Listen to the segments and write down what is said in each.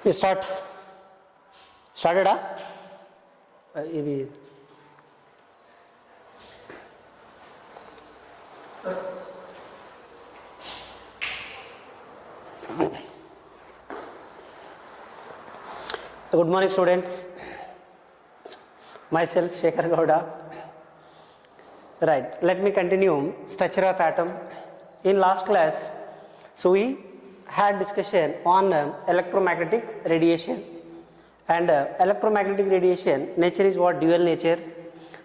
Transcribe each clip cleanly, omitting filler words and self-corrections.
We started Good morning students, myself Shekhar Gowda. Right, let me continue structure of atom. In last class, so we had discussion on electromagnetic radiation, and electromagnetic radiation nature is what? Dual nature.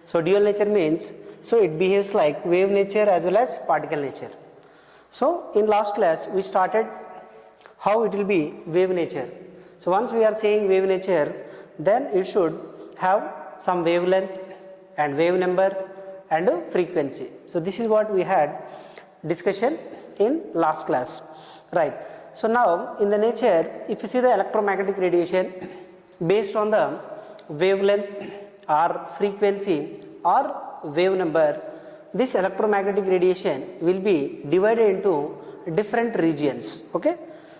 So dual nature means, so it behaves like wave nature as well as particle nature. So in last class we started how it will be wave nature. So once we are saying wave nature, then it should have some wavelength and wave number and frequency. So this is what we had discussion in last class, right? So now in the nature, if you see the electromagnetic radiation based on the wavelength or frequency or wave number, this electromagnetic radiation will be divided into different regions. Okay,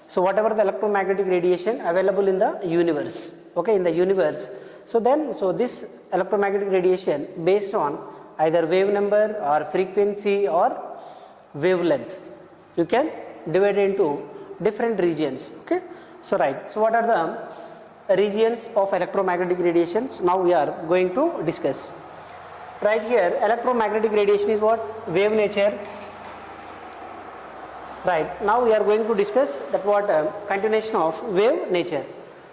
so whatever the electromagnetic radiation available in the universe, okay, in the universe, so this electromagnetic radiation based on either wave number or frequency or wavelength, you can divide it into different regions. Okay, so right, so what are the regions of electromagnetic radiations? Now we are going to discuss. Right here, electromagnetic radiation is what? Wave nature. Right, now we are going to discuss that what continuation of wave nature.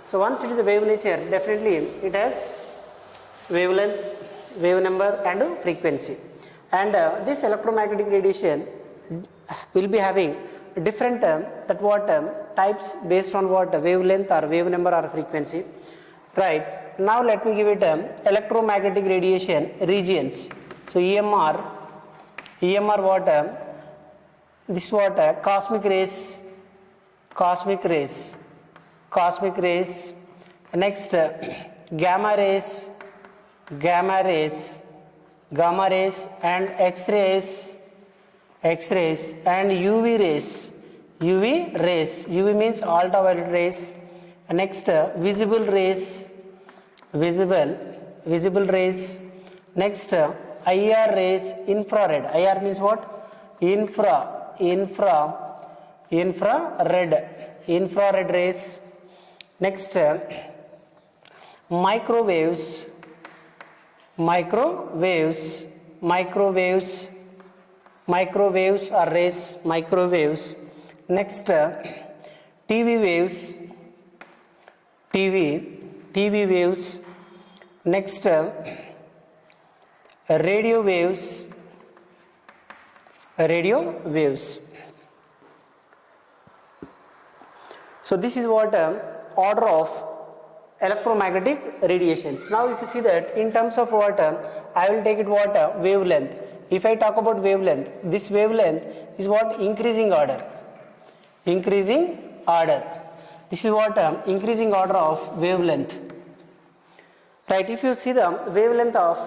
So once it is a wave nature, definitely it has wavelength, wave number and frequency, and this electromagnetic radiation will be having different that what types based on what wavelength or wave number or frequency. Right, now let me give it electromagnetic radiation regions. So EMR what this is what cosmic rays, next gamma rays and X-rays and UV rays. UV means ultraviolet rays. Next visible rays. Next IR rays, infrared. IR means what? Infrared rays. Next microwaves are rays, microwaves. Next TV waves. Next radio waves. So this is what order of electromagnetic radiations. Now if you see that in terms of what I will take it what wavelength. If I talk about wavelength, this wavelength is what? Increasing order. This is what increasing order of wavelength. Right, if you see the wavelength of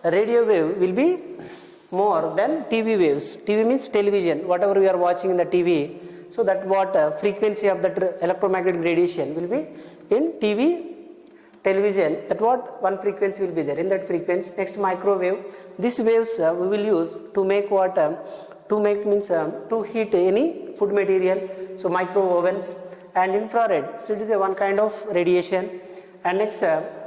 radio wave will be more than TV waves. TV means television, whatever we are watching in the TV. So that what frequency of that electromagnetic radiation will be in TV, television, that what one frequency will be there in that frequency. Next microwave, these waves we will use to make what to heat any food material, so micro ovens. And infrared, so it is a one kind of radiation. And next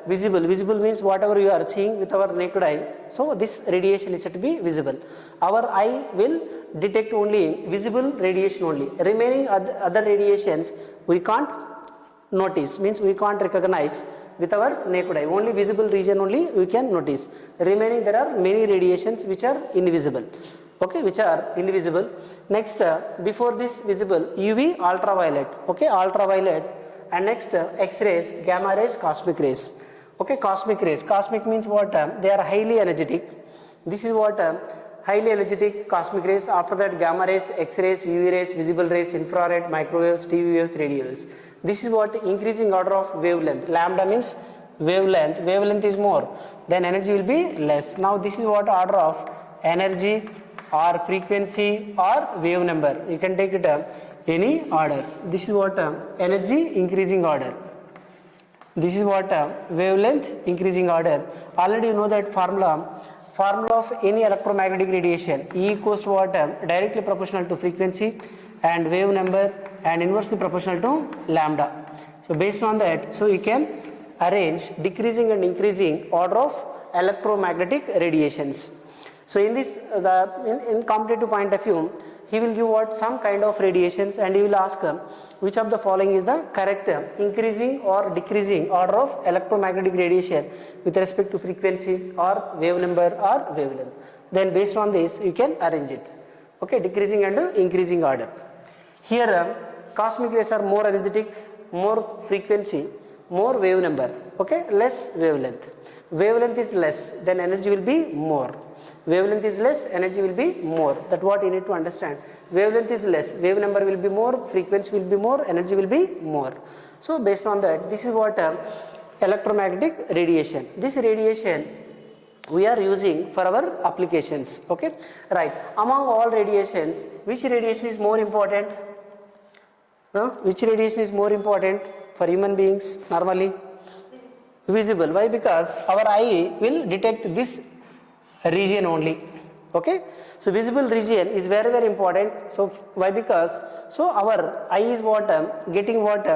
visible means whatever you are seeing with our naked eye, so this radiation is said to be visible. Our eye will detect only visible radiation only. Remaining other radiations we can't notice, means we can't recognize with our naked eye. Only visible region only we can notice. Remaining there are many radiations which are invisible. Okay, which are invisible. Next before this visible, UV, ultraviolet. Okay, ultraviolet. And next X-rays, gamma rays, cosmic rays. Okay, cosmic rays. Cosmic means what? They are highly energetic. This is what highly energetic cosmic rays. After that gamma rays, X-rays, UV rays, visible rays, infrared, microwaves, TV waves, radio waves. This is what increasing order of wavelength. Lambda means wavelength. Wavelength is more, then energy will be less. Now this is what order of energy or frequency or wave number. You can take it any order. This is what energy increasing order. This is what wavelength increasing order. Already you know that formula of any electromagnetic radiation, E equals to what? Directly proportional to frequency and wave number and inversely proportional to lambda. So based on that, so you can arrange decreasing and increasing order of electromagnetic radiations. So in this, in competitive point of view, he will give what some kind of radiations and he will ask which of the following is the correct increasing or decreasing order of electromagnetic radiation with respect to frequency or wave number or wavelength. Then based on this you can arrange it. Okay, decreasing and increasing order. Here cosmic rays are more energetic, more frequency, more wave number, okay, less wavelength. Wavelength is less, then energy will be more. Wavelength is less, energy will be more. That's what you need to understand. Wavelength is less, wave number will be more, frequency will be more, energy will be more. So based on that, this is what electromagnetic radiation. This radiation we are using for our applications. Okay, right. Among all radiations, which radiation is more important? Which radiation is more important for human beings normally? Visible. Why? Because our eye will detect this region only. Okay, so visible region is very, very important. So why? Because so our eye is what getting what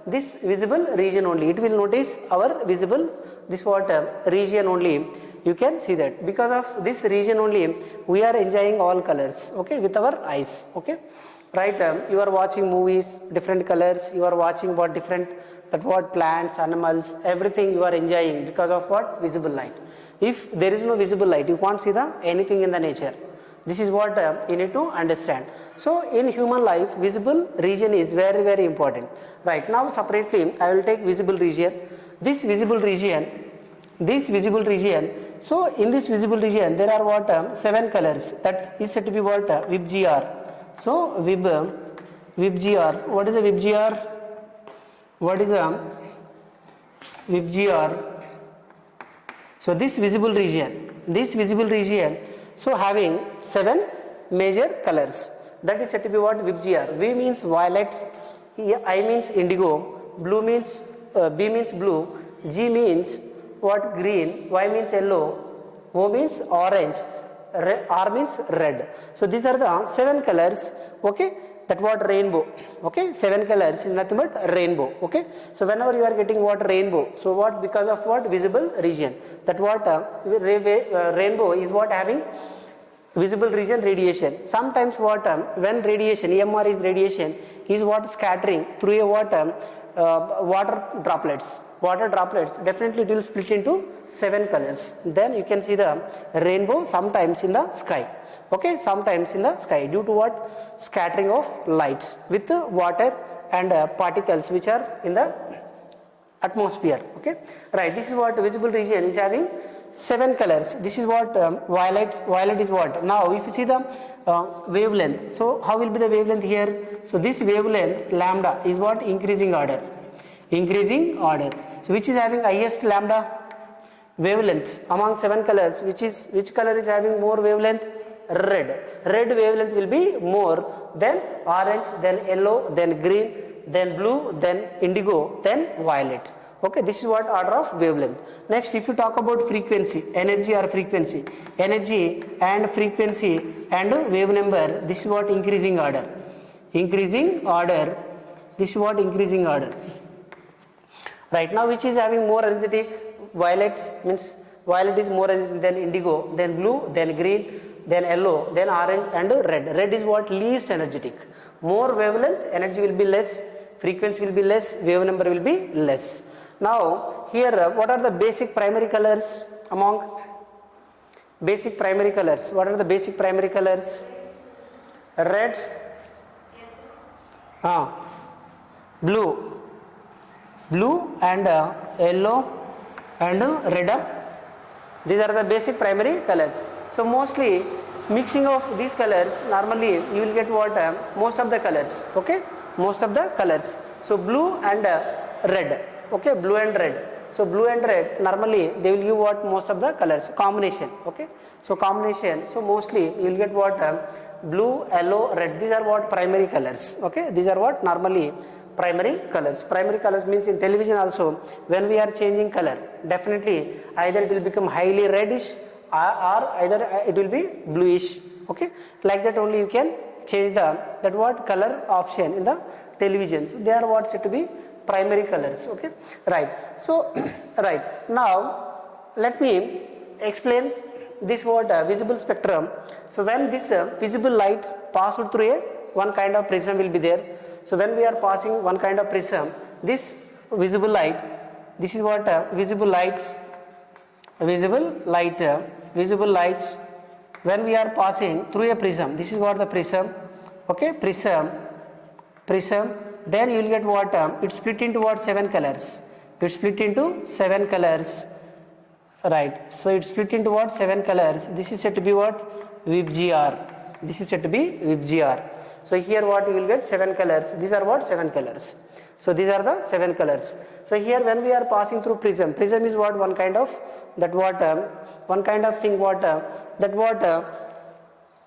this visible region only. It will notice our visible this what region only. You can see that because of this region only we are enjoying all colors. Okay, with our eyes. Okay, right. You are watching movies, different colors. You are watching what different, but what plants, animals, everything you are enjoying because of what? Visible light. If there is no visible light, you can't see the anything in the nature. This is what you need to understand. So in human life, visible region is very, very important. Right, now separately I will take visible region. This visible region. So in this visible region there are what 7 colors. That is said to be what VIBGR. So VIBGR. What is a VIBGR? What is a VIBGR? So this visible region, so having 7 major colors. That is said to be what? VIBGR. V means violet, I means indigo, blue means B means blue, G means what? Green, Y means yellow, O means orange, R means red. So these are the 7 colors. Okay, that what? Rainbow. Okay, 7 colors is nothing but rainbow. Okay, so whenever you are getting what? Rainbow, so what? Because of what? Visible region. That what rainbow is what? Having visible region radiation. Sometimes what when radiation, EMR is radiation, is what? Scattering through a what? Water droplets. Definitely it will split into 7 colors. Then you can see the rainbow sometimes in the sky. Okay, sometimes in the sky due to what? Scattering of light with water and particles which are in the atmosphere. Okay, right. This is what visible region is having 7 colors. This is what violet is what? Now if you see the wavelength, so how will be the wavelength here? So this wavelength lambda is what? Increasing order. So which is having highest lambda wavelength among 7 colors? Which color is having more wavelength? Red wavelength will be more than orange, then yellow, then green, then blue, then indigo, then violet. Okay, this is what? Order of wavelength. Next, if you talk about frequency, energy and frequency and wave number, this is what? Increasing order. This is what? Increasing order. Right, now which is having more energetic? Violet means violet is more energetic than indigo, then blue, then green, then yellow, then orange and red. Red is what? Least energetic. More wavelength, energy will be less, frequency will be less, wave number will be less. Now here what are the basic primary colors among basic primary colors? What are the basic primary colors? Red, blue and yellow and red. These are the basic primary colors. So mostly mixing of these colors, normally you will get what? Most of the colors. Okay, most of the colors. So blue and red. Okay, blue and red. So blue and red normally they will give what? Most of the colors. Combination. Okay, so combination. So mostly you will get what? blue, yellow, red. These are what? Primary colors. Okay, these are what? Normally primary colors. Primary colors means in television also, when we are changing color, definitely either it will become highly reddish or either it will be bluish. Okay, like that only you can change that what color option in the television. So they are what said to be primary colors. Okay, right. So right now let me explain this what visible spectrum. So when this visible light passed through one kind of prism will be there. So when we are passing one kind of prism, this visible light, this is what visible light, when we are passing through a prism, this is what the prism. Okay, prism, then you will get what? It split into what? 7 colors. It split into 7 colors. Right. So it split into what? 7 colors. This is said to be what? VIBGR. This is said to be VIBGR. So here what you will get? 7 colors. These are what? 7 colors. So these are the 7 colors. So here when we are passing through prism, prism is what? One kind of that what? One kind of thing what? That what?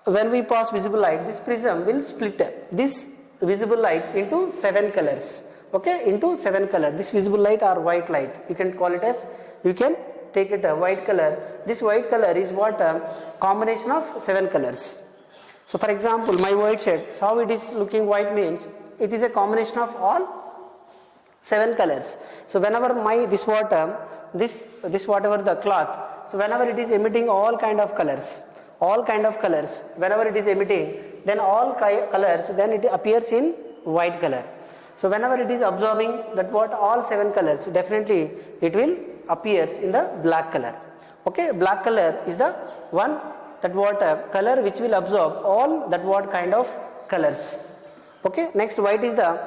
When we pass visible light, this prism will split this visible light into 7 colors. Okay, into 7 colors. This visible light or white light, you can call it as, you can take it a white color. This white color is what? Combination of 7 colors. So for example, my white shirt, so how it is looking white means it is a combination of all 7 colors. So whenever my this water, this whatever the cloth, so whenever it is emitting all kind of colors, whenever it is emitting, then all colors, then it appears in white color. So whenever it is absorbing that what? All 7 colors, definitely it will appears in the black color. Okay, black color is the one that what color which will absorb all that what kind of colors. Okay, next white is the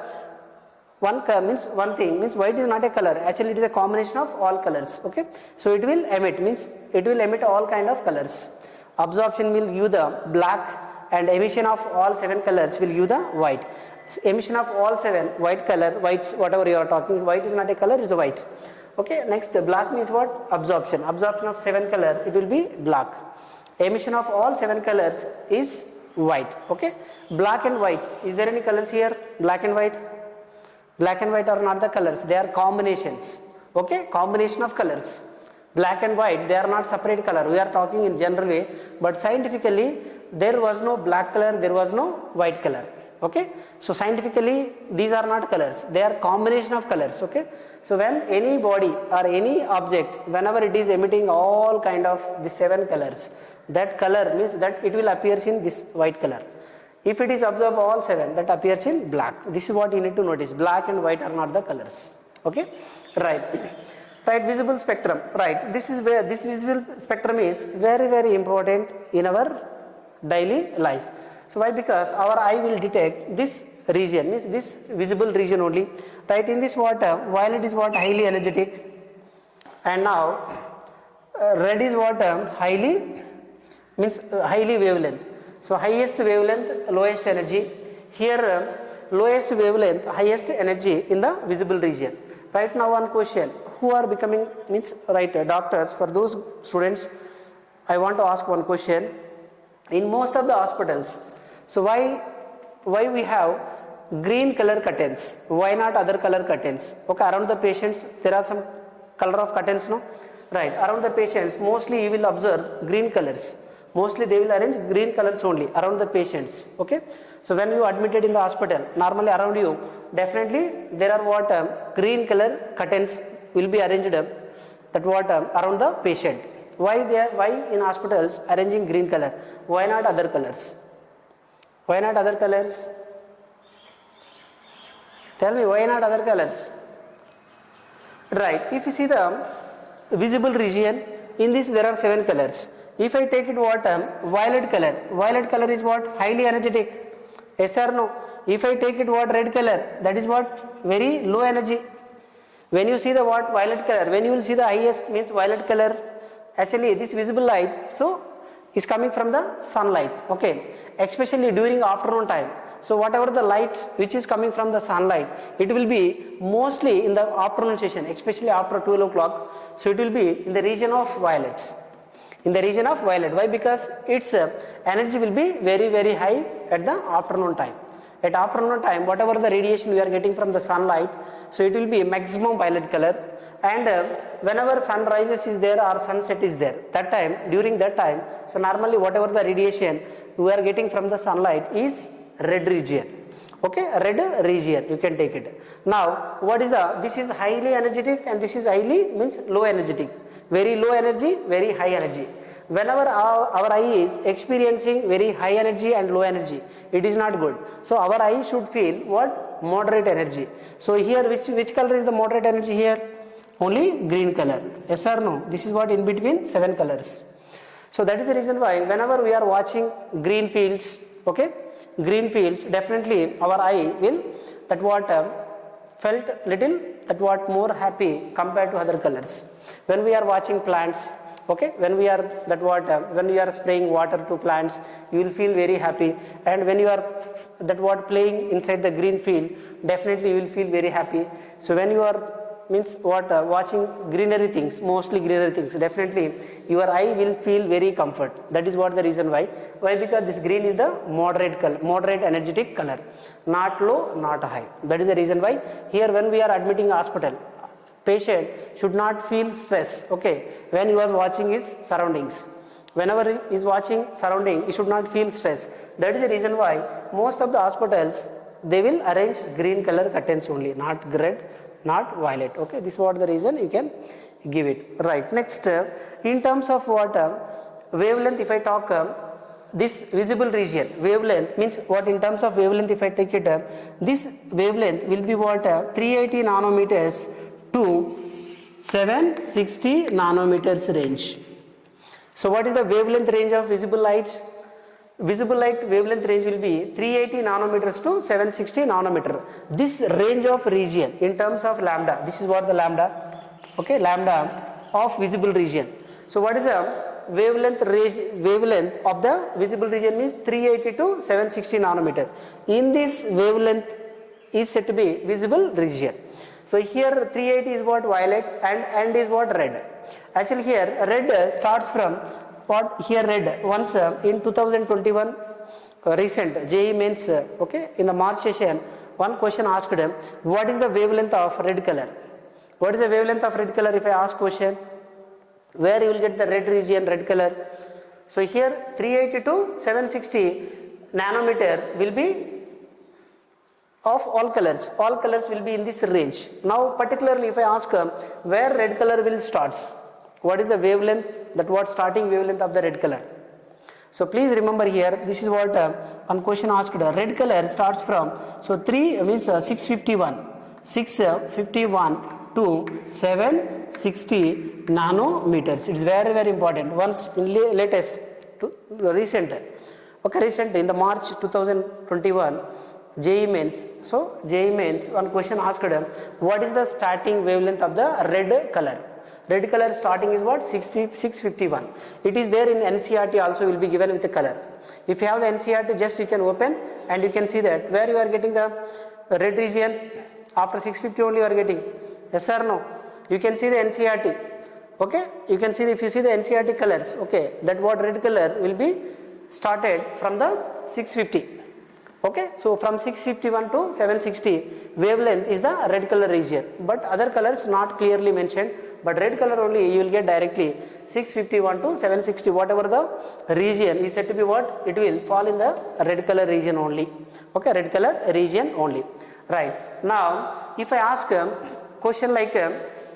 one means one thing, means white is not a color, actually it is a combination of all colors. Okay, so it will emit, means it will emit all kind of colors. Absorption will give the black and emission of all 7 colors will give the white. Emission of all 7 white color, whites whatever you are talking, white is not a color, it is a white. Okay, next black means what? Absorption of 7 color, it will be black. Emission of all 7 colors is white. Okay, black and white, is there any colors here? Black and white are not the colors, they are combinations. Okay, combination of colors. Black and white, they are not separate color, we are talking in general way, but scientifically there was no black color, there was no white color. Okay, so scientifically these are not colors, they are combination of colors. Okay, so when any body or any object, whenever it is emitting all kind of the 7 colors, that color means that it will appears in this white color. If it is absorb all 7, that appears in black. This is what you need to notice, black and white are not the colors. Okay, right, visible spectrum. Right, this is where this visible spectrum is very important in our daily life. So why? Because our eye will detect this region, means this visible region only. Right, in this water, violet is what? Highly energetic, and now red is what? Highly wavelength. So highest wavelength, lowest energy. Here lowest wavelength, highest energy in the visible region. Right, now one question, who are becoming, means right, doctors, for those students I want to ask one question. In most of the hospitals, so why we have green color curtains, why not other color curtains? Okay, around the patients there are some color of curtains, no? Right, around the patients mostly you will observe green colors. Mostly they will arrange green colors only around the patients. Okay, so when you admitted in the hospital, normally around you definitely there are what green color curtains will be arranged that what around the patient. Why in hospitals arranging green color? Why not other colors? Why not other colors? Tell me, why not other colors? Right, if you see the visible region, in this there are 7 colors. If I take it what violet color is what? Highly energetic. Yes or no? If I take it what? Red color, that is what? Very low energy. When you see the what? Violet color, when you will see the highest, means violet color, actually this visible light so is coming from the sunlight. Okay, especially during afternoon time. So whatever the light which is coming from the sunlight, it will be mostly in the afternoon session, especially after 12 o'clock. So it will be in the region of violets. in the region of violet. Why? Because its energy will be very, very high at the afternoon time. At afternoon time, whatever the radiation we are getting from the sunlight, so it will be a maximum violet color. And whenever sunrises is there or sunset is there, that time, during that time, so normally whatever the radiation we are getting from the sunlight is red region. Okay, red region, you can take it. Now, what is this is highly energetic and this is highly means low energetic. Very low energy, very high energy. Whenever our eye is experiencing very high energy and low energy, it is not good. So our eye should feel what? Moderate energy. So here which color is the moderate energy here? Only green color. Yes or no? This is what in between 7 colors. So that is the reason why whenever we are watching green fields, okay, green fields, definitely our eye will that what felt little that what more happy compared to other colors. When we are watching plants, okay, when we are that what when we are spraying water to plants, you will feel very happy. And when you are that what playing inside the green field, definitely you will feel very happy. So when you are means what watching greenery things, mostly greenery things, definitely your eye will feel very comfort. That is what the reason why. Why? Because this green is the moderate color, moderate energetic color, not low, not high. That is the reason why here when we are admitting hospital, patient should not feel stress, okay, when he was watching his surroundings. Whenever he is watching surrounding, he should not feel stress. That is the reason why most of the hospitals, they will arrange green color curtains only, not red, not violet. Okay, this is what the reason you can give it. Right. Next, in terms of what wavelength, if I talk this visible region, wavelength means what in terms of wavelength, if I take it, this wavelength will be what 380 nanometers to 760 nanometers range. So what is the wavelength range of visible light? Visible light wavelength range will be 380 nanometers to 760 nanometer. This range of region in terms of lambda, this is what the lambda, okay, lambda of visible region. So what is the wavelength of the visible region means 380 to 760 nanometer. In this wavelength is said to be visible region. So here 380 is what violet and is what red. Actually here red starts from what here red once in 2021 recent JEE mains, okay, in the March session, one question asked them, what is the wavelength of red color? What is the wavelength of red color? If I ask question, where you will get the red region, red color? So here 380 to 760 nanometer will be of all colors will be in this range. Now particularly if I ask where red color will starts, what is the wavelength, that what starting wavelength of the red color? So please remember here, this is what one question asked, red color starts from, so 3 means 651 to 760 nanometers. It's very, very important. Once latest, recent in the March 2021 JEE mains. So JEE mains, one question asked them, what is the starting wavelength of the red color? Red color starting is what? 651. It is there in NCERT also will be given with the color. If you have the NCERT, just you can open and you can see that where you are getting the red region after 650 only you are getting. Yes or no? You can see the NCERT. Okay, you can see if you see the NCERT colors. Okay, that what red color will be started from the 650. Okay, so from 651 to 760 wavelength is the red color region, but other colors not clearly mentioned, but red color only you will get directly 651 to 760, whatever the region is said to be what, it will fall in the red color region only. Okay, red color region only. Right. Now if I ask a question like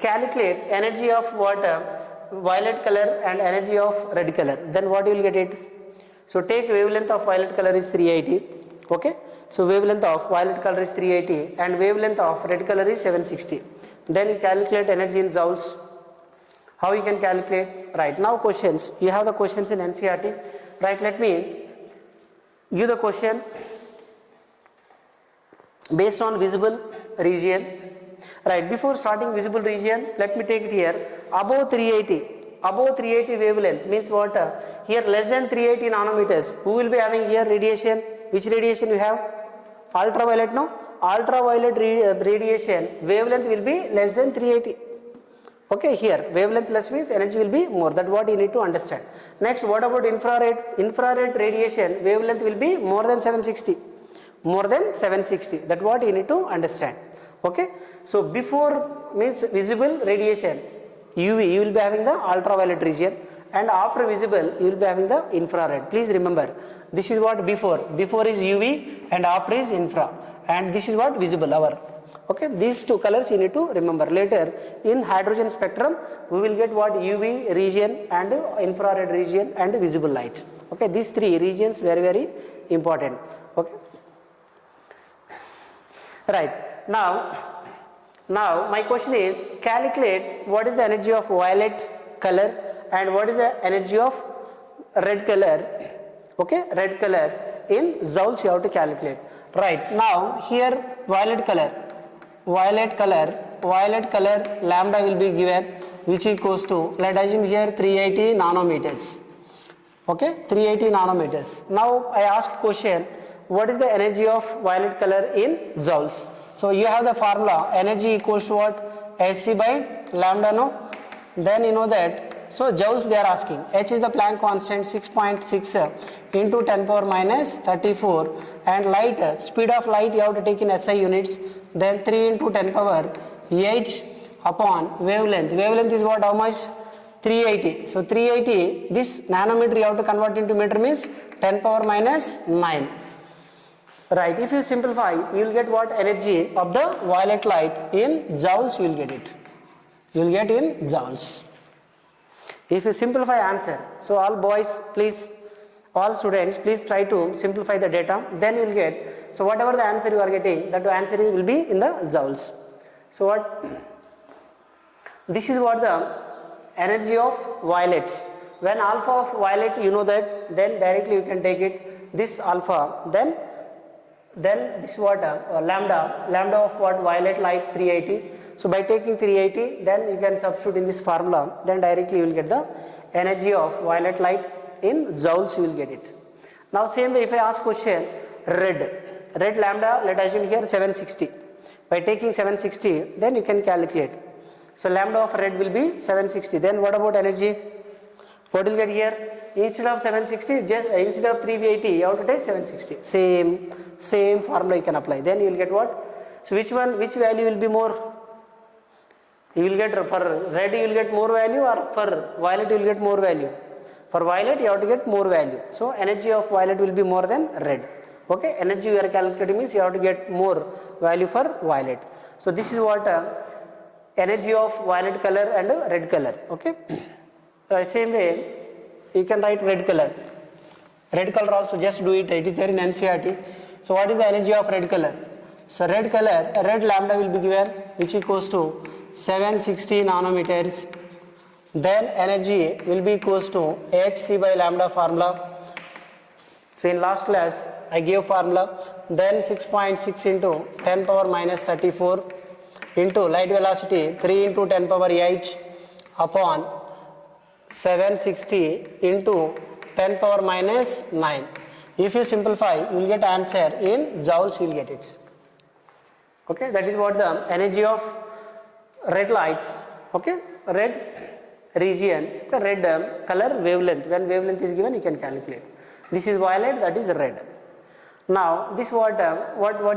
calculate energy of what violet color and energy of red color, then what you will get it? So take wavelength of violet color is 380. Okay, so wavelength of violet color is 380 and wavelength of red color is 760. Then you calculate energy in joules. How you can calculate? Right, now questions. You have the questions in NCERT. Right, let me give the question based on visible region. Right, before starting visible region, let me take it here. Above 380 wavelength means what? Here less than 380 nanometers. Who will be having here radiation? Which radiation you have? Ultraviolet, no? Ultraviolet radiation wavelength will be less than 380. Okay, here wavelength less means energy will be more. That what you need to understand. Next, what about infrared? Infrared radiation wavelength will be more than 760. More than 760. That what you need to understand. Okay. So before means visible radiation, UV, you will be having the ultraviolet region, and after visible you will be having the infrared. Please remember, this is what before. Before is UV and after is infra, and this is what visible our. Okay, these two colors you need to remember. Later in hydrogen spectrum we will get what UV region and infrared region and visible light. Okay, these three regions very important. Okay, right. Now my question is, calculate what is the energy of violet color and what is the energy of red color. Okay, red color in joules you have to calculate. Right. Now here violet color lambda will be given, which equals to, let us assume here 380 nanometers. Okay, 380 nanometers. Now I ask question, what is the energy of violet color in joules? So you have the formula, energy equals to what? Hc by lambda, no? Then you know that, so joules they are asking. H is the Planck constant, 6.6 into 10 power minus 34, and light, speed of light you have to take in SI units, then 3 into 10 power 8 upon wavelength. Wavelength is what, how much? 380. So 380, this nanometer you have to convert into meter, means 10 power minus 9. Right, if you simplify, you will get what? Energy of the violet light in joules, you will get it. You will get in joules. If you simplify answer, so all boys please, all students please try to simplify the data, then you will get, so whatever the answer you are getting, that answer will be in the joules. So what? This is what the energy of violets. When alpha of violet you know that, then directly you can take it, this alpha, then this what, lambda of what? Violet light 380. So by taking 380, then you can substitute in this formula, then directly you will get the energy of violet light in joules, you will get it. Now same way, if I ask question, red lambda, let us assume here 760. By taking 760, then you can calculate. So lambda of red will be 760. Then what about energy? What will get here? Instead of 760, just instead of 380, you have to take 760. Same formula you can apply. Then you will get what? So which value will be more? You will get, for red you will get more value, or for violet you will get more value? For violet you have to get more value. So energy of violet will be more than red. Okay, energy you are calculating means you have to get more value for violet. So this is what energy of violet color and red color. Okay. Same way you can write red color. Red color also, just do it. It is there in NCERT. So what is the energy of red color? So red color, red lambda will be given, which equals to 760 nanometers. Then energy will be equals to Hc by lambda formula. So in last class I gave formula. Then 6.6 into 10 power minus 34 into light velocity 3 into 10 power 8 upon 760 into 10 power minus 9. If you simplify, you will get answer in joules, you will get it. Okay, that is what the energy of red lights. Okay, red region, red color wavelength. When wavelength is given, you can calculate. This is violet, that is red. Now this what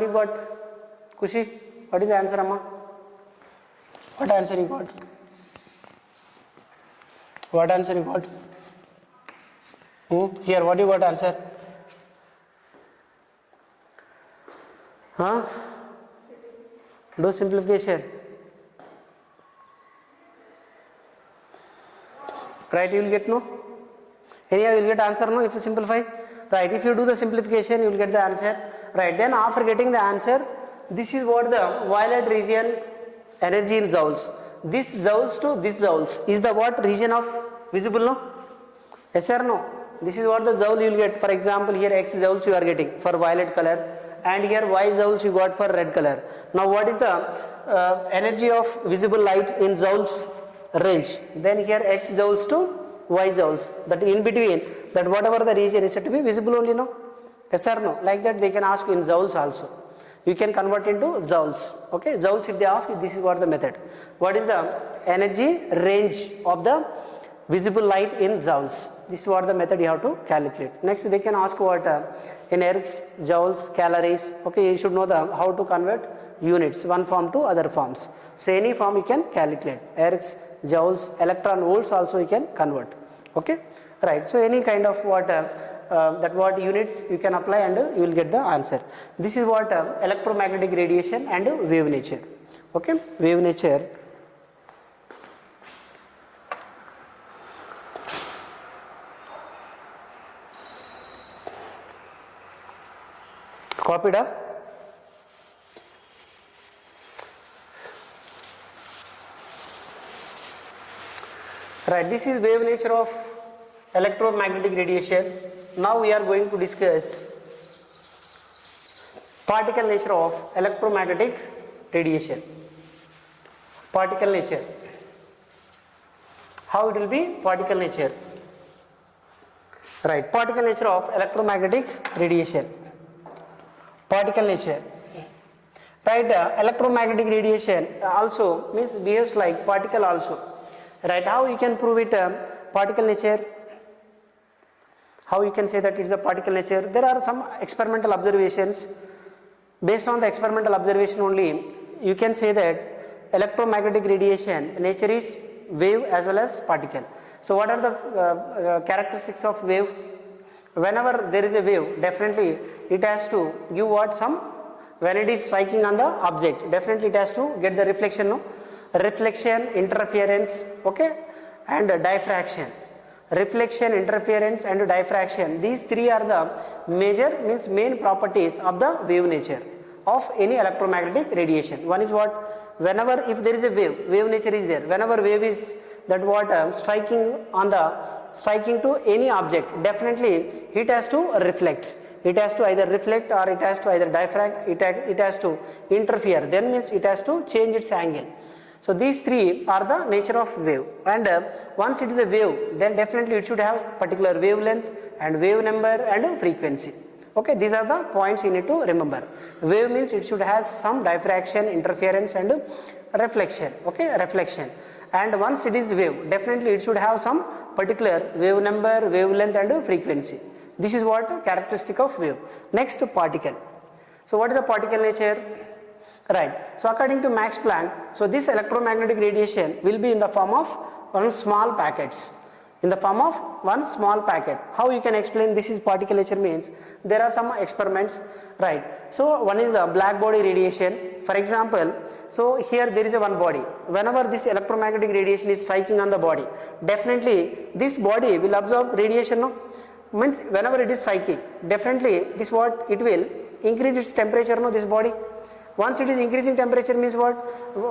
you got? Kushi, what is the answer, Amma? What answer you got? What answer you got? Here, what you got answer? Huh? Do simplification. Right, you will get no? Anyhow, you will get answer no if you simplify. Right, if you do the simplification, you will get the answer. Right, then after getting the answer, this is what the violet region energy in joules. This joules to this joules is the what region of visible, no? Yes or no? This is what the joule you will get. For example, here X joules you are getting for violet color, and here Y joules you got for red color. Now what is the energy of visible light in joules range? Then here X joules to Y joules, that in between, that whatever the region is said to be visible only, no? Yes or no? Like that they can ask in joules also. you can convert into joules. Okay, joules if they ask, this is what the method. What is the energy range of the visible light in joules? This is what the method you have to calculate. Next they can ask what in ergs, joules, calories. Okay, you should know the how to convert units one form to other forms. So any form you can calculate, ergs, joules, electron volts also you can convert. Okay, right. So any kind of what that what units you can apply and you will get the answer. This is what electromagnetic radiation and wave nature. Okay, wave nature. Copied up. Right, this is wave nature of electromagnetic radiation. Now we are going to discuss particle nature of electromagnetic radiation. Particle nature. How it will be? Particle nature. Right, particle nature of electromagnetic radiation. Particle nature. Right, electromagnetic radiation also means behaves like particle also. Right, how you can prove it particle nature? How you can say that it is a particle nature? There are some experimental observations. Based on the experimental observation only, you can say that electromagnetic radiation nature is wave as well as particle. So what are the characteristics of wave? Whenever there is a wave, definitely it has to give what some, when it is striking on the object, definitely it has to get the reflection, no? Reflection, interference, okay, and diffraction. Reflection, interference and diffraction, these three are the major, means main properties of the wave nature of any electromagnetic radiation. One is what, whenever if there is a wave nature is there, whenever wave is that what striking to any object, definitely it has to reflect. It has to either reflect or it has to either diffract, it has to interfere, then means it has to change its angle. So these three are the nature of wave, and once it is a wave, then definitely it should have particular wavelength and wave number and frequency. Okay, these are the points you need to remember. Wave means it should have some diffraction, interference and reflection. Okay, reflection. And once it is wave, definitely it should have some particular wave number, wavelength and frequency. This is what characteristic of wave. Next, particle. So what is the particle nature? Right. So according to Max Planck, so this electromagnetic radiation will be in the form of one small packets. In the form of one small packet. How you can explain this is particle nature means? There are some experiments. Right. So one is the black body radiation. For example, so here there is a one body. Whenever this electromagnetic radiation is striking on the body, definitely this body will absorb radiation. No? Means whenever it is striking, definitely this what it will increase its temperature. No, this body. Once it is increasing temperature means what?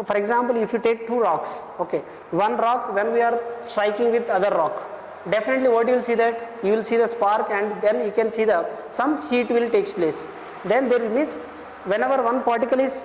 For example, if you take two rocks, okay, one rock when we are striking with other rock, definitely what you will see that you will see the spark and then you can see the some heat will take place. Then there means whenever one particle is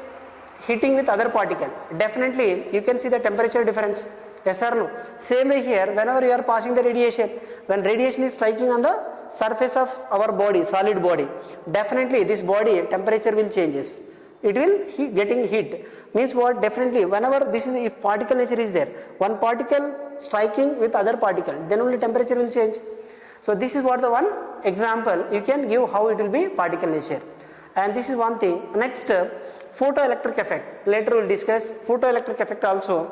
hitting with other particle, definitely you can see the temperature difference. Yes or no? Same way here, whenever you are passing the radiation, when radiation is striking on the surface of our body, solid body, definitely this body temperature will changes. It will getting heat. Means what? Definitely whenever this is, if particle nature is there, one particle striking with other particle, then only temperature will change. So this is what the one example you can give how it will be particle nature. And this is one thing. Next, photoelectric effect. Later we will discuss photoelectric effect also.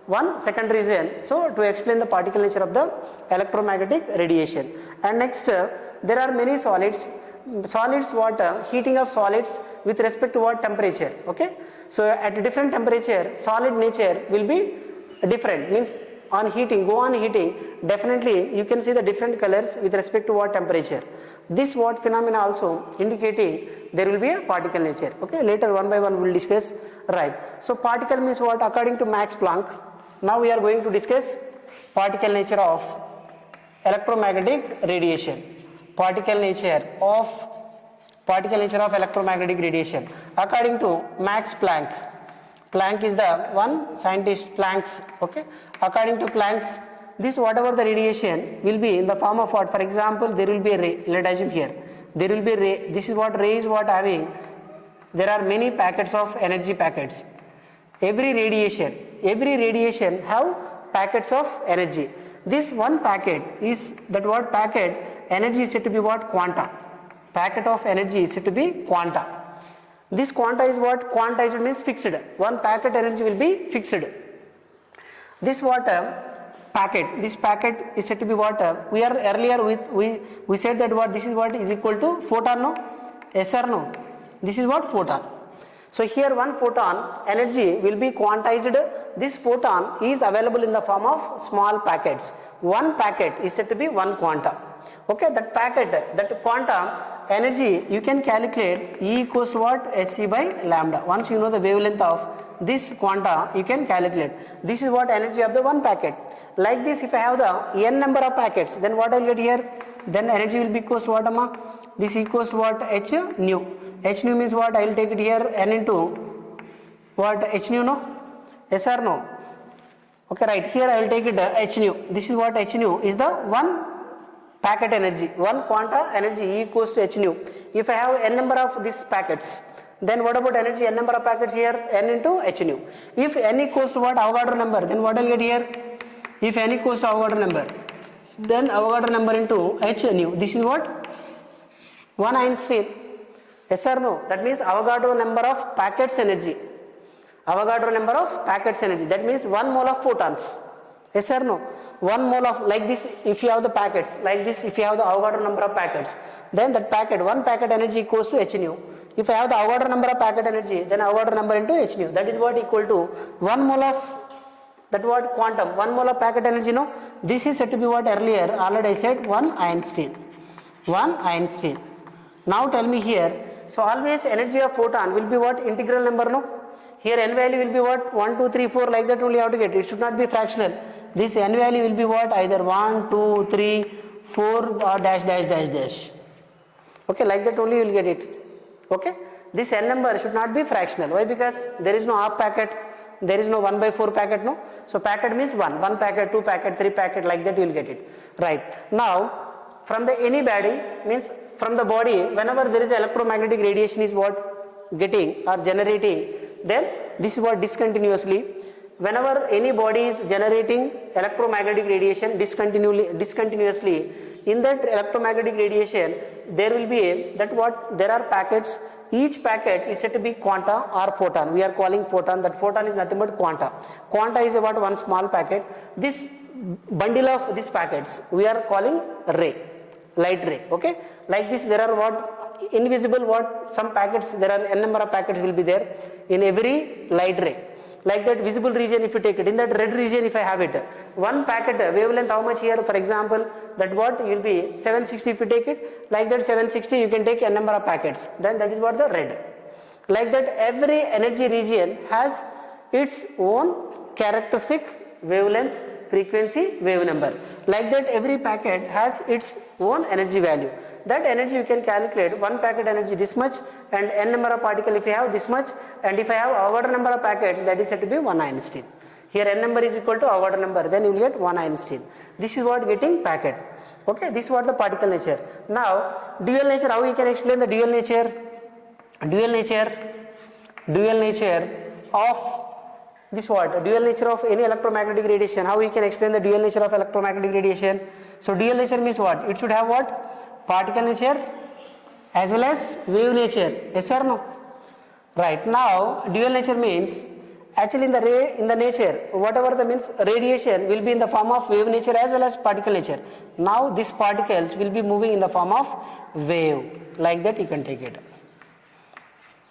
One second reason, so to explain the particle nature of the electromagnetic radiation. And next, there are many solids what heating of solids with respect to what temperature. Okay, so at a different temperature solid nature will be different, means on heating definitely you can see the different colors with respect to what temperature. This what phenomena also indicating there will be a particle nature. Okay, later one by one we will discuss. Right, so particle means what according to Max Planck. Now we are going to discuss particle nature of electromagnetic radiation. Particle nature of electromagnetic radiation according to Max Planck. Planck is the one scientist, Planck's. Okay, according to Planck's, this whatever the radiation will be in the form of what? For example, there will be a ray. Let us assume here there will be a ray. This is what ray is what having there are many packets of energy packets. Every radiation have packets of energy. This one packet is, that what packet energy is said to be what? Quanta. Packet of energy is said to be quanta. This quanta is what? Quantized means fixed. One packet energy will be fixed. This what packet, this packet is said to be what? We are earlier we said that what this is what is equal to photon, no? Yes or no? This is what? Photon. So here one photon energy will be quantized. This photon is available in the form of small packets. One packet is said to be one quanta. Okay, that packet, that quantum energy you can calculate E equals to what? Sc by lambda. Once you know the wavelength of this quanta, you can calculate. This is what energy of the one packet. Like this, if I have the n number of packets, then what I will get here? Then energy will be equals to what, amma? This equals to what? H nu. H nu means what? I will take it here n into what? H nu, no? Yes or no? Okay, right. Here I will take it H nu. This is what? H nu is the one packet energy. One quanta energy E equals to H nu. If I have n number of these packets, then what about energy? N number of packets here, n into H nu. If n equals to what? Avogadro number, then what I will get here? If n equals to Avogadro number, then Avogadro number into H nu. This is what? 1 Einstein. Yes or no? That means Avogadro number of packets energy. Avogadro number of packets energy. That means 1 mole of photons. Yes or no? 1 mole of, like this, if you have the packets, like this, if you have the Avogadro number of packets, then that packet, one packet energy equals to H nu. If I have the Avogadro number of packet energy, then Avogadro number into H nu. That is what equal to 1 mole of, that what? Quantum, 1 mole of packet energy, no? This is said to be what? Earlier, already I said 1 Einstein. 1 Einstein. Now tell me here, so always energy of photon will be what? Integral number, no? Here n value will be what? 1, 2, 3, 4, like that only you have to get. It should not be fractional. This n value will be what? Either 1, 2, 3, 4 or dash, dash, dash, dash. Okay, like that only you will get it. Okay, this n number should not be fractional. Why? Because there is no half packet, there is no 1 by 4 packet, no? So packet means 1 packet, 2 packet, 3 packet, like that you will get it. Right. Now, from the any body, means from the body, whenever there is electromagnetic radiation is what? Getting or generating, then this is what? Discontinuously. Whenever any body is generating electromagnetic radiation discontinuously, in that electromagnetic radiation, there will be that what? There are packets. Each packet is said to be quanta or photon. We are calling photon. That photon is nothing but quanta. Quanta is about one small packet. This bundle of these packets we are calling ray, light ray. Okay, like this there are what? Invisible what? Some packets, there are n number of packets will be there in every light ray. Like that visible region, if you take it, in that red region if I have it, one packet wavelength how much here? For example, that what will be 760 if you take it, like that 760 you can take n number of packets, then that is what the red. Like that every energy region has its own characteristic wavelength, frequency, wave number. Like that every packet has its own energy value. That energy you can calculate, one packet energy this much and n number of particle if you have this much, and if I have Avogadro number of packets, that is said to be 1 Einstein. Here n number is equal to Avogadro number, then you will get 1 Einstein. This is what getting packet. Okay, this is what the particle nature. Now dual nature, how we can explain the dual nature? Dual nature of this what? Dual nature of any electromagnetic radiation. How we can explain the dual nature of electromagnetic radiation? So dual nature means what? It should have what? Particle nature as well as wave nature. Yes or no? Right. Now dual nature means actually in the nature, whatever the means radiation will be in the form of wave nature as well as particle nature. Now these particles will be moving in the form of wave. Like that you can take it.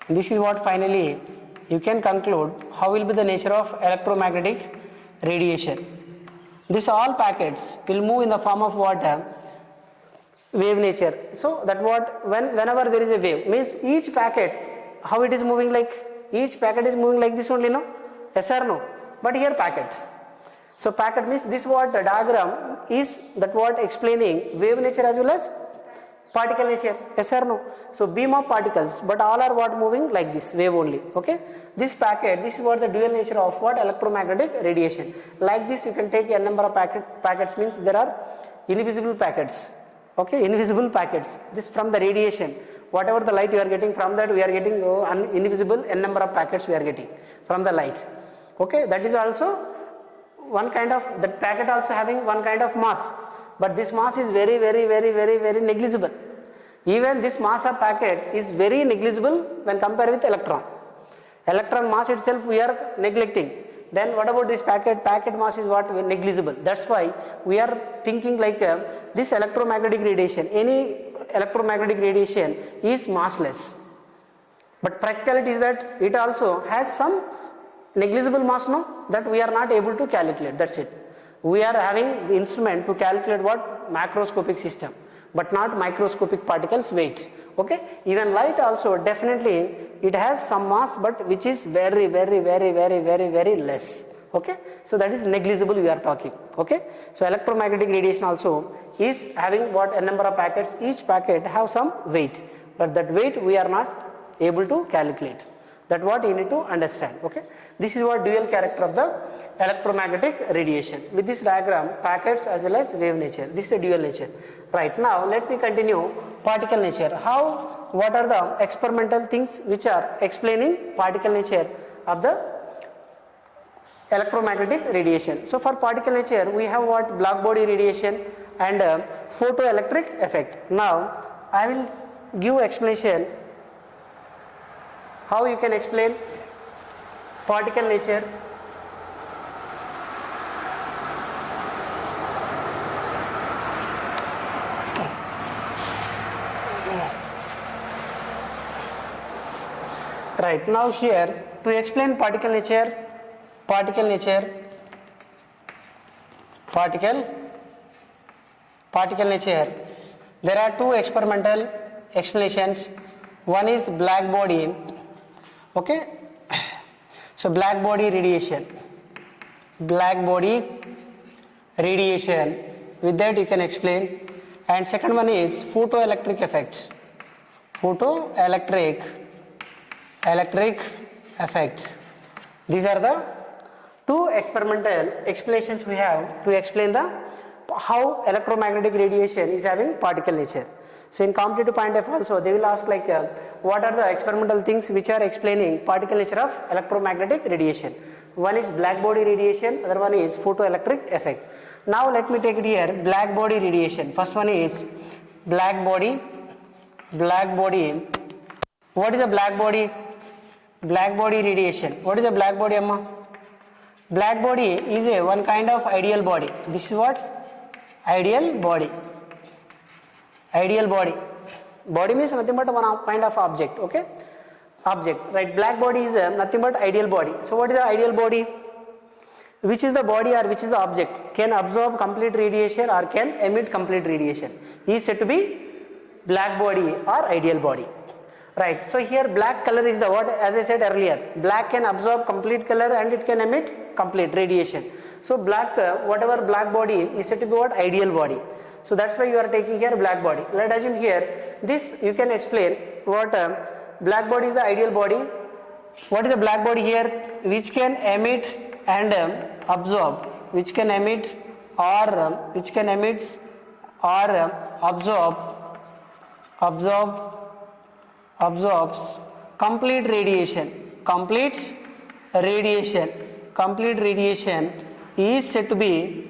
This is what finally you can conclude how will be the nature of electromagnetic radiation. These all packets will move in the form of what? Wave nature. So that what? Whenever there is a wave, means each packet, how it is moving, like each packet is moving like this only, no? Yes or no? But here packet. So packet means this what? The diagram is that what? Explaining wave nature as well as particle nature. Yes or no? So beam of particles, but all are what? Moving like this, wave only. Okay, this packet, this is what the dual nature of what? Electromagnetic radiation. Like this you can take a number of packets means there are invisible packets. Okay, invisible packets, this from the radiation. whatever the light you are getting from that, we are getting invisible n number of packets we are getting from the light. Okay, that is also one kind of, that packet also having one kind of mass, but this mass is very negligible. Even this mass of packet is very negligible when compared with electron. Electron mass itself we are neglecting. Then what about this packet? Packet mass is what? Negligible. That's why we are thinking like this electromagnetic radiation, any electromagnetic radiation is massless. But practicality is that it also has some negligible mass, no? That we are not able to calculate. That's it. We are having the instrument to calculate what? Macroscopic system, but not microscopic particles weight. Okay, even light also definitely it has some mass, but which is very less. Okay, so that is negligible we are talking. Okay, so electromagnetic radiation also is having what? A number of packets, each packet have some weight, but that weight we are not able to calculate. That what you need to understand. Okay, this is what dual character of the electromagnetic radiation. With this diagram, packets as well as wave nature. This is a dual nature. Right, now let me continue particle nature. How, what are the experimental things which are explaining particle nature of the electromagnetic radiation? So for particle nature we have what? Black body radiation and photoelectric effect. Now I will give explanation how you can explain particle nature. Right, now here to explain particle nature, there are two experimental explanations. One is black body. Okay, so black body radiation, with that you can explain. And second one is photoelectric effects, electric effects. These are the two experimental explanations we have to explain the how electromagnetic radiation is having particle nature. So in competitive point of also they will ask like what are the experimental things which are explaining particle nature of electromagnetic radiation. One is black body radiation, other one is photoelectric effect. Now let me take it here, black body radiation. First one is black body. What is a black body? Black body radiation. What is a black body, Amma? Black body is a one kind of ideal body. This is what? Ideal body. Body means nothing but one kind of object. Okay, object, right? Black body is nothing but ideal body. So what is the ideal body? Which is the body or which is the object can absorb complete radiation or can emit complete radiation is said to be black body or ideal body. Right, so here black color is the what? As I said earlier, black can absorb complete color and it can emit complete radiation. So black, whatever black body is said to be what? Ideal body. So that's why you are taking here black body. Let us assume here this you can explain what black body is the ideal body. What is the black body here? Which can emit and absorb, which can emit or absorbs complete radiation. Complete radiation is said to be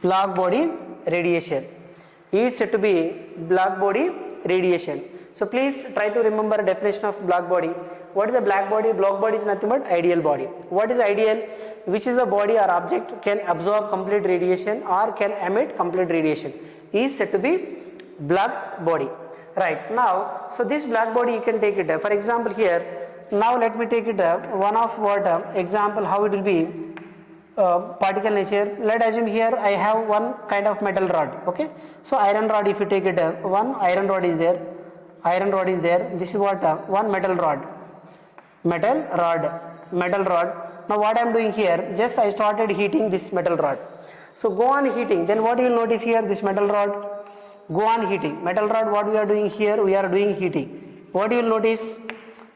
black body radiation. So please try to remember definition of black body. What is the black body? Black body is nothing but ideal body. What is ideal? Which is the body or object can absorb complete radiation or can emit complete radiation is said to be black body. Right, now so this black body you can take it for example here. Now let me take it one of what example how it will be particle nature. Let us assume here I have one kind of metal rod. Okay, so iron rod, if you take it one iron rod is there. This is what one metal rod. Now what I am doing here, just I started heating this metal rod. So go on heating, then what you will notice here, this metal rod go on heating. Metal rod, what we are doing here, we are doing heating. What you will notice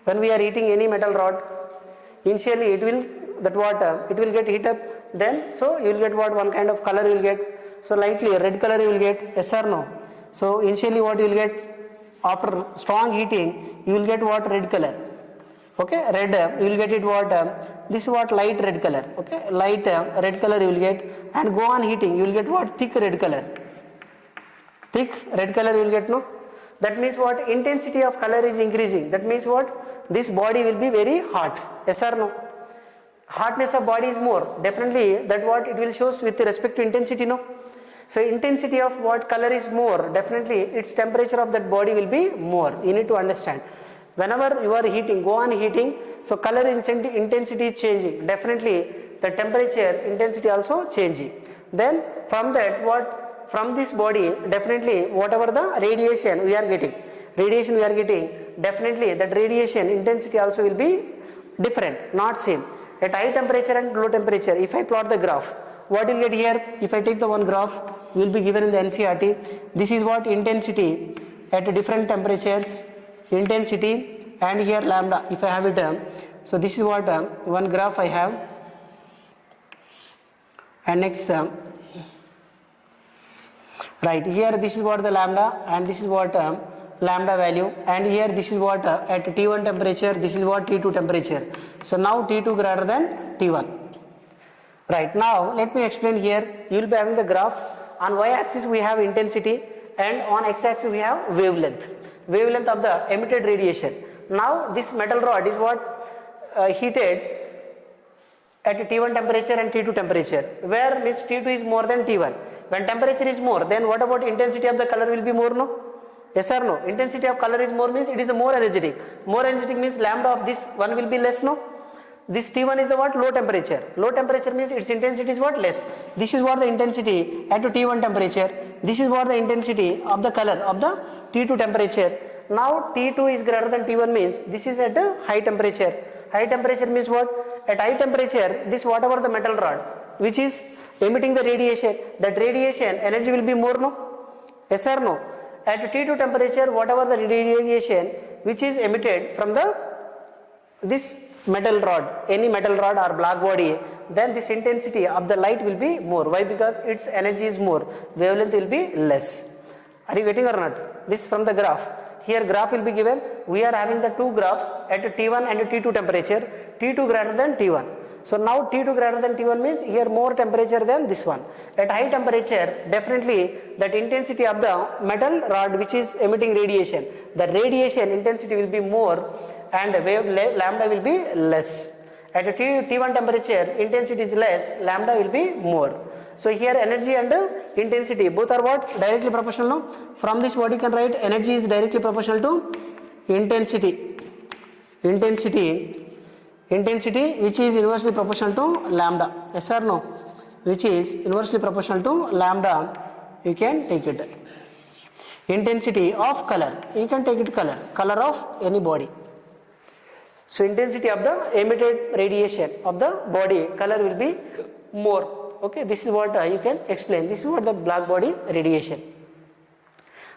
when we are heating any metal rod, initially it will it will get heat up, then so you will get what one kind of color you will get. So lightly red color you will get, yes or no? So initially what you will get, after strong heating you will get what? Red color. Okay, red, you will get it what? This is what? Light red color. Okay, light red color you will get, and go on heating you will get what? Thick red color. Thick red color you will get, no? That means what? Intensity of color is increasing. That means what? This body will be very hot. Yes or no? Hotness of body is more. Definitely that what it will shows with respect to intensity, no? So intensity of what color is more, definitely its temperature of that body will be more. You need to understand. Whenever you are heating, go on heating, so color intensity is changing. Definitely the temperature intensity also changing. Then from that what? From this body, definitely whatever the radiation we are getting, definitely that radiation intensity also will be different, not same. At high temperature and low temperature, if I plot the graph, what will get here? If I take the one graph, will be given in the NCERT. This is what? Intensity at different temperatures, intensity, and here lambda. If I have it, so this is what one graph I have, and next right here this is what the lambda, and this is what lambda value, and here this is what at T1 temperature, this is what T2 temperature. So now T2 greater than T1. Right, now let me explain here. You will be having the graph. On y-axis we have intensity, and on x-axis we have wavelength of the emitted radiation. Now this metal rod is what? Heated at T1 temperature and T2 temperature, where means T2 is more than T1. When temperature is more, then what about intensity of the color will be more, no? Yes or no? Intensity of color is more means it is a more energetic. More energetic means lambda of this one will be less, no? This T1 is the what? Low temperature. Low temperature means its intensity is what? Less. This is what the intensity at T1 temperature. This is what the intensity of the color of the T2 temperature. Now T2 is greater than T1 means this is at a high temperature. High temperature means what? At high temperature, this whatever the metal rod which is emitting the radiation, that radiation energy will be more, no? Yes or no? At T2 temperature, whatever the radiation which is emitted from this metal rod, any metal rod or black body, then this intensity of the light will be more. Why? Because its energy is more, wavelength will be less. Are you getting or not? This from the graph. Here graph will be given. We are having the two graphs at T1 and T2 temperature, T2 greater than T1. So now T2 greater than T1 means here more temperature than this one. At high temperature, definitely that intensity of the metal rod which is emitting radiation, the radiation intensity will be more and lambda will be less. At T1 temperature, intensity is less, lambda will be more. So here energy and intensity both are what? Directly proportional, no? From this what you can write? Energy is directly proportional to intensity. Intensity which is inversely proportional to lambda. Yes or no? Which is inversely proportional to lambda. You can take it. Intensity of color. You can take it color of any body. So intensity of the emitted radiation of the body color will be more. Okay, this is what you can explain. This is what the black body radiation.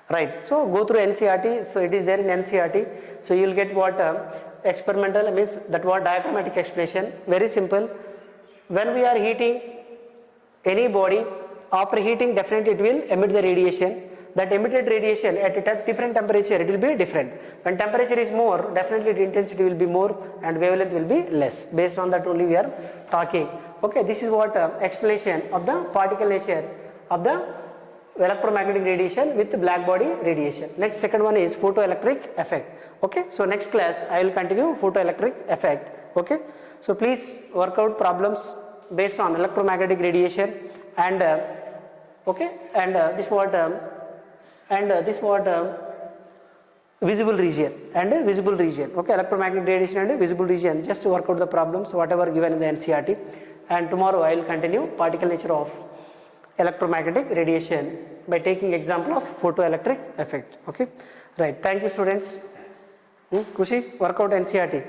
Right. So go through NCERT. So it is there in NCERT. So you will get what experimental means, that what diagrammatic explanation. Very simple. When we are heating any body, after heating definitely it will emit the radiation. That emitted radiation at a different temperature it will be different. When temperature is more, definitely the intensity will be more and wavelength will be less. Based on that only we are talking. Okay, this is what explanation of the particle nature of the electromagnetic radiation with black body radiation. Next, second one is photoelectric effect. Okay, so next class I will continue photoelectric effect. Okay, so please work out problems based on electromagnetic radiation and visible region and visible region. Okay, electromagnetic radiation and visible region. Just to work out the problems whatever given in the NCERT, and tomorrow I will continue particle nature of electromagnetic radiation by taking example of photoelectric effect. Okay, right. Thank you, students. Kushi, work out NCERT.